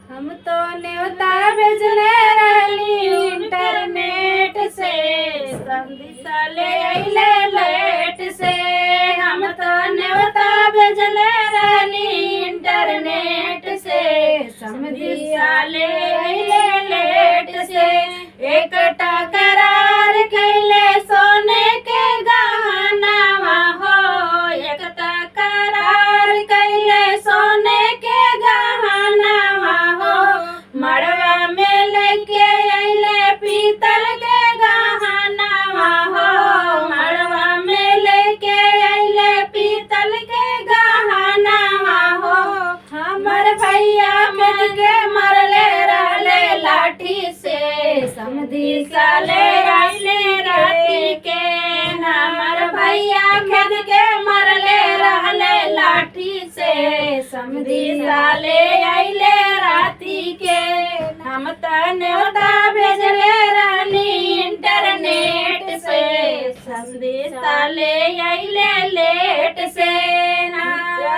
हम तो न्योता भेजले रहली इंटरनेट से, संदेशा ले अइले लेट से। हम तो न्योता भेजले रहली इंटरनेट से, संदेशा ले अइले लेट से। एकटा करार कैले सोने के गहनावा हो, एकटा करार कैले सोने के गहनावा हो। मड़वा में लेके अइले पीतल के गहनावा हो, मड़वा में लेके अइले पीतल के गहनावा हो। हमर भैया के मरले रहले लाठी से, समधीसा ले अइले राती के। हमर भैया खेद के मरले रहले लाठी से, समधीसा ले अइले राती के। हम त न्योता भेजले रहली इंटरनेट से, संदेशा ले अइले लेट से।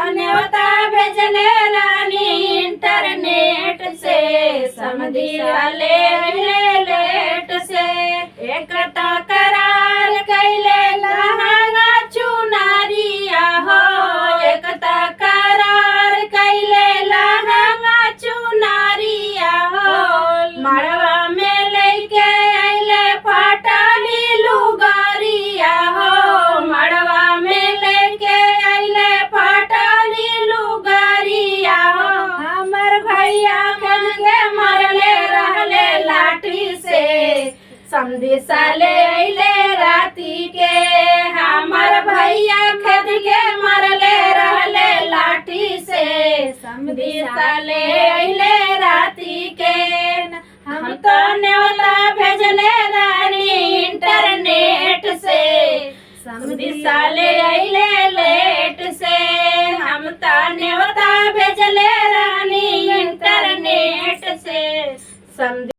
न्योता भेजले रहली इंटरनेट से, समधीसा ले अइले लेट से। एकटा करार कैले लहंगा चुनरिया हो, एकटा करार कैले लहंगा चुनरिया हो। मड़वा में लेके अइले पटाली लुगारिया हो, मड़वा में लेके अइले पटाली लुगारिया हो। हमर भैया मन के मरले रहले लाठी से, संदेशा ले अइले राती के। हमर भैया खेद के मरले रहले लाठी से, संदेशा ले अइले राती के। हम तो न्योता भेजले रहली इंटरनेट से, संदेशा ले अइले लेट से। हम तो न्योता भेजले रहली इंटरनेट से,